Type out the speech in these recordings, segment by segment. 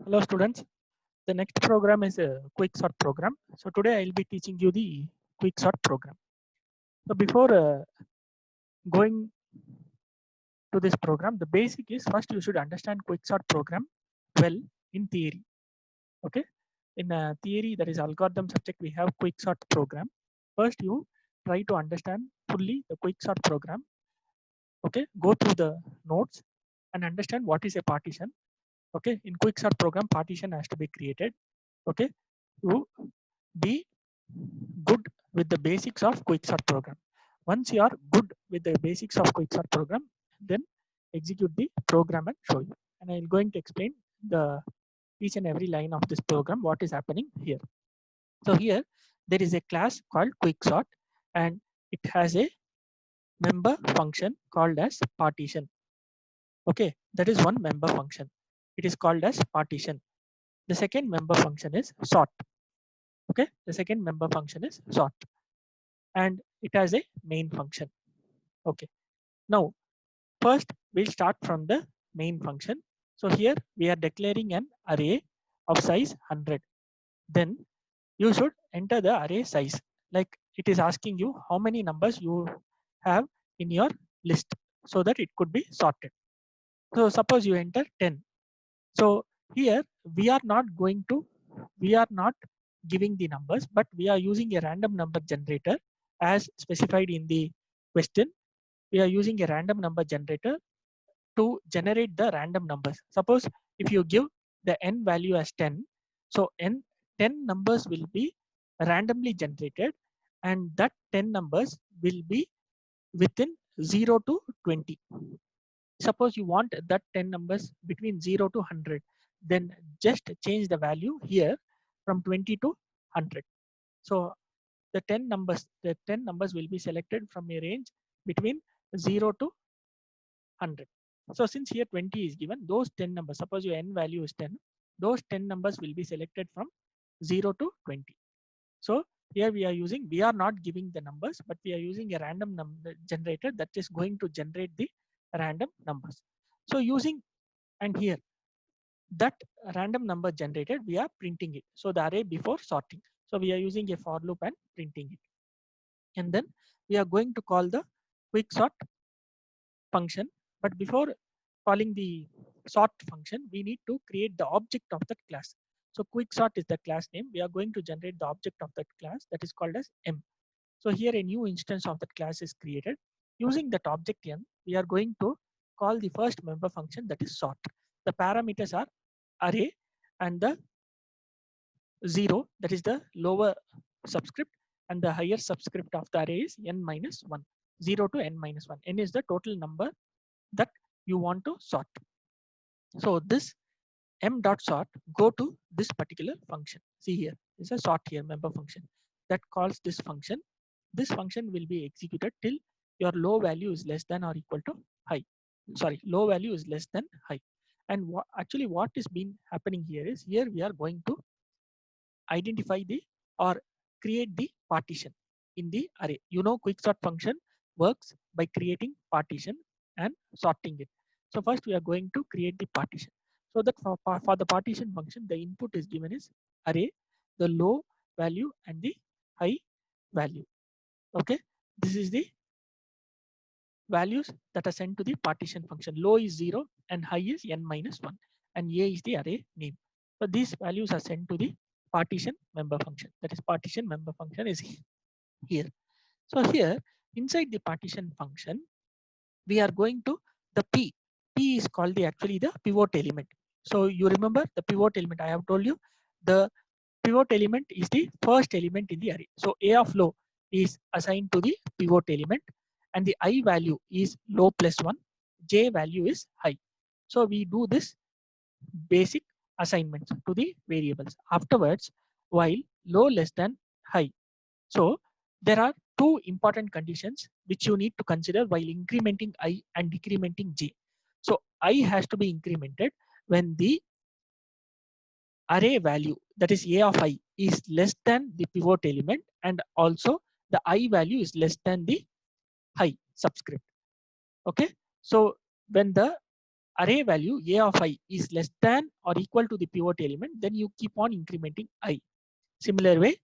Hello students, the next program is a quick sort program. So today I'll be teaching you the quick sort program. So before going to this program, the basic is first you should understand quick sort program well in theory. Okay, in theory, that is algorithm subject, we have quick sort program. First you try to understand fully the quick sort program. Okay, go through the notes and understand what is a partition. Okay, in quick sort program, partition has to be created. Okay, to be good with the basics of quick sort program. Once you are good with the basics of quick sort program, then execute the program and show you. And I'm going to explain the each and every line of this program, what is happening here. So here there is a class called quick sort and it has a member function called as partition. Okay, that is one member function. It is called as partition. The second member function is sort. Okay, the second member function is sort and it has a main function. Okay, now first we'll start from the main function. So here we are declaring an array of size 100. Then you should enter the array size. Like it is asking you how many numbers you have in your list so that it could be sorted. So suppose you enter 10. So here we are not giving the numbers, but we are using a random number generator as specified in the question. We are using a random number generator to generate the random numbers. Suppose if you give the n value as 10, so 10 numbers will be randomly generated and that 10 numbers will be within 0 to 20. Suppose you want that 10 numbers between 0 to 100, then just change the value here from 20 to 100. So the 10 numbers will be selected from a range between 0 to 100. So since here 20 is given, those 10 numbers, suppose your n value is 10, those 10 numbers will be selected from 0 to 20. So here we are not giving the numbers, but we are using a random number generator that is going to generate the random numbers. So using, and here that random number generated, we are printing it. So the array before sorting. So we are using a for loop and printing it. And then we are going to call the quick sort function. But before calling the sort function, we need to create the object of that class. So quick sort is the class name. We are going to generate the object of that class that is called as m. So here a new instance of that class is created. Using that object m, we are going to call the first member function that is sort. The parameters are array and the 0, that is the lower subscript, and the higher subscript of the array is n minus 1. 0 to n minus 1. N is the total number that you want to sort. So this m dot sort go to this particular function. See here is a sort here member function that calls this function. This function will be executed till your low value is less than or equal to high. Sorry, low value is less than high. And actually what is been happening here is here we are going to identify the or create the partition in the array. You know, quick sort function works by creating partition and sorting it. So first we are going to create the partition. So that for the partition function, the input is given is array, the low value and the high value. Okay, this is the values that are sent to the partition function. Low is 0 and high is n minus 1 and a is the array name. So these values are sent to the partition member function. That is partition member function is here. So here inside the partition function, we are going to the P. P is called the actually the pivot element. So you remember the pivot element I have told you. The pivot element is the first element in the array. So A of low is assigned to the pivot element and the I value is low plus 1, J value is high. So we do this basic assignments to the variables. Afterwards, while low less than high. So there are two important conditions which you need to consider while incrementing I and decrementing J. So I has to be incremented when the array value, that is A of I, is less than the pivot element and also the I value is less than the high subscript. Okay, so when the array value a of I is less than or equal to the pivot element, then you keep on incrementing I. Similar way,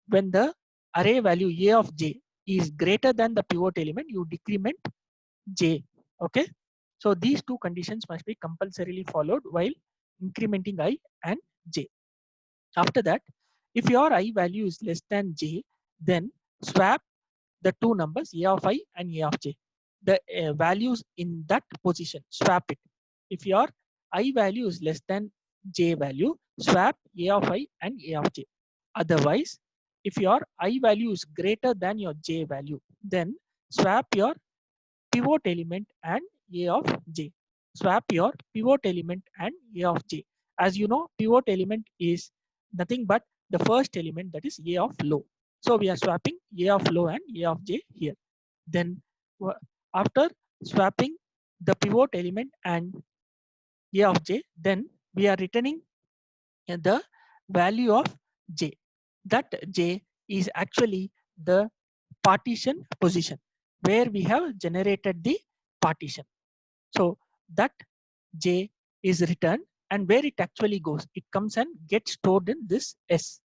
when the array value a of j is greater than the pivot element, you decrement j. Okay. So these two conditions must be compulsorily followed while incrementing I and j. After that, if your I value is less than j, then swap the two numbers a of I and a of j. The values in that position, swap it. If your I value is less than j value, swap a of I and a of j. Otherwise, if your I value is greater than your j value, then swap your pivot element and a of j. Swap your pivot element and a of j. As you know, pivot element is nothing but the first element, that is a of low. So we are swapping a of low and a of j here. Then after swapping the pivot element and a of j, then we are returning the value of j. That j is actually the partition position where we have generated the partition. So that j is returned, and where it actually goes, it comes and gets stored in this S.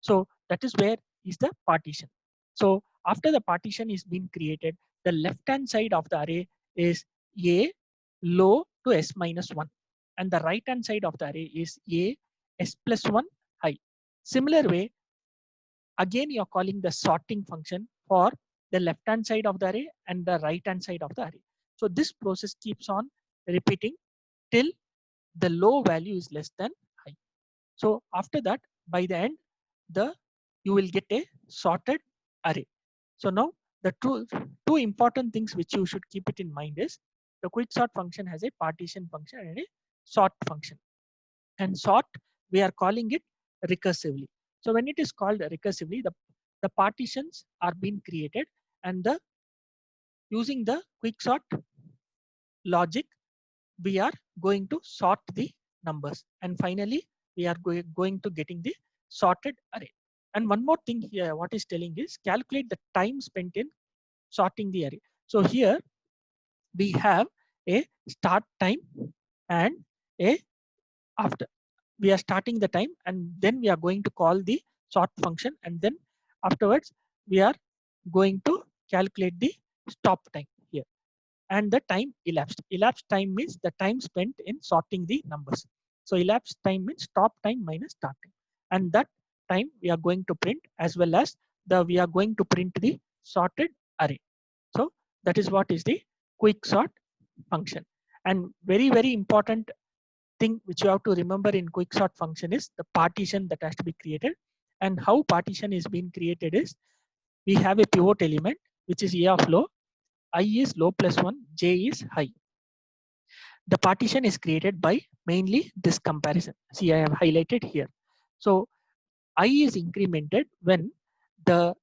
So that is where is the partition. So after the partition is being created, the left hand side of the array is a low to s minus 1, and the right hand side of the array is a s plus 1 high. Similar way, again you're calling the sorting function for the left hand side of the array and the right hand side of the array. So this process keeps on repeating till the low value is less than high. So after that, by the end, you will get a sorted array. So now the two important things which you should keep it in mind is the quicksort function has a partition function and a sort function. And sort, we are calling it recursively. So when it is called recursively, the partitions are being created, and the using the quicksort logic, we are going to sort the numbers, and finally we are going to getting the sorted array. And one more thing here, what is telling is calculate the time spent in sorting the array. So here we have a start time and a after. We are starting the time, and then we are going to call the sort function, and then afterwards we are going to calculate the stop time here, and the time elapsed. Elapsed time means the time spent in sorting the numbers. So elapsed time means stop time minus start time, and that time we are going to print, as well as we are going to print the sorted array. So that is what is the quick sort function. And very important thing which you have to remember in quicksort function is the partition that has to be created. And how partition is being created is, we have a pivot element which is a of low, I is low plus 1, j is high. The partition is created by mainly this comparison. See, I have highlighted here. So I is incremented when the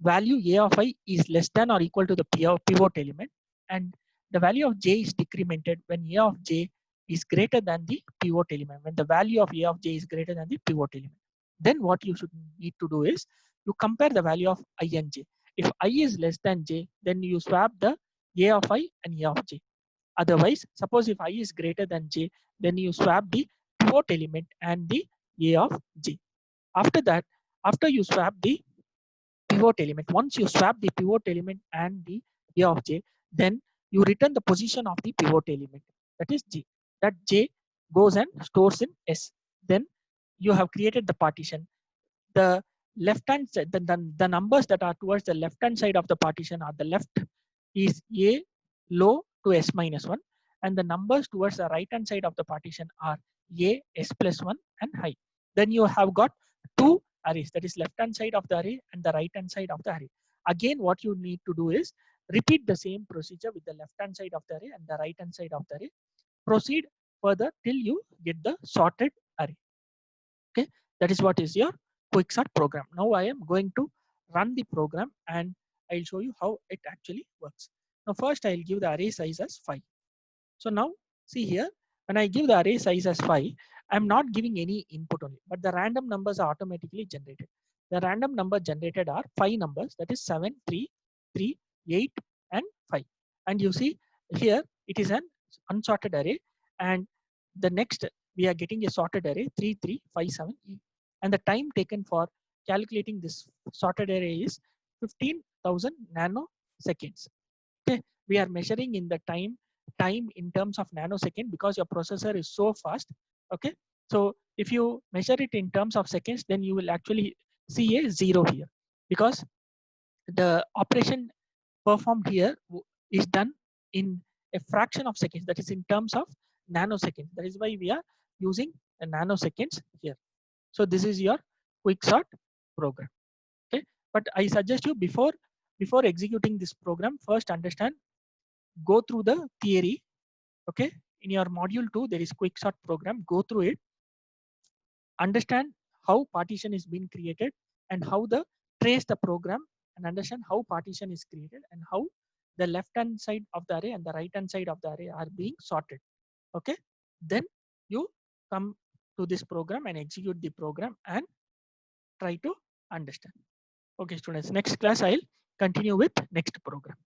value a of I is less than or equal to the pivot element, and the value of j is decremented when a of j is greater than the pivot element, when the value of a of j is greater than the pivot element. Then what you should need to do is you compare the value of I and j. If I is less than j, then you swap the a of I and a of j. Otherwise, suppose if I is greater than j, then you swap the pivot element and the a of j. After that, after you swap the pivot element, once you swap the pivot element and the a of j, then you return the position of the pivot element, that is j. That j goes and stores in s. Then you have created the partition. The left hand side, the numbers that are towards the left hand side of the partition are the left is a low to s minus 1, and the numbers towards the right hand side of the partition are a s plus 1 and high. Then you have got two arrays, that is left hand side of the array and the right hand side of the array. Again, what you need to do is repeat the same procedure with the left hand side of the array and the right hand side of the array. Proceed further till you get the sorted array. Okay, that is what is your quicksort program. Now I am going to run the program, and I'll show you how it actually works. Now first I'll give the array size as 5. So now see here, when I give the array size as 5, I'm not giving any input only, but the random numbers are automatically generated. The random number generated are 5 numbers, that is 7, 3, 3, 8 and 5. And you see here it is an unsorted array, and the next we are getting a sorted array 3357E, and the time taken for calculating this sorted array is 15,000 nanoseconds. Okay, we are measuring in the time in terms of nanosecond because your processor is so fast. Okay, so if you measure it in terms of seconds, then you will actually see a 0 here, because the operation performed here is done in a fraction of seconds, that is in terms of nanoseconds. That is why we are using a nanoseconds here. So this is your quicksort program. Okay, but I suggest you before executing this program, first understand, go through the theory. Okay, in your module 2 there is quicksort program. Go through it, understand how partition is being created and how the trace the program, and understand how partition is created and how the left hand side of the array and the right hand side of the array are being sorted. Okay, then you come to this program and execute the program and try to understand. Okay students, next class I'll continue with next program.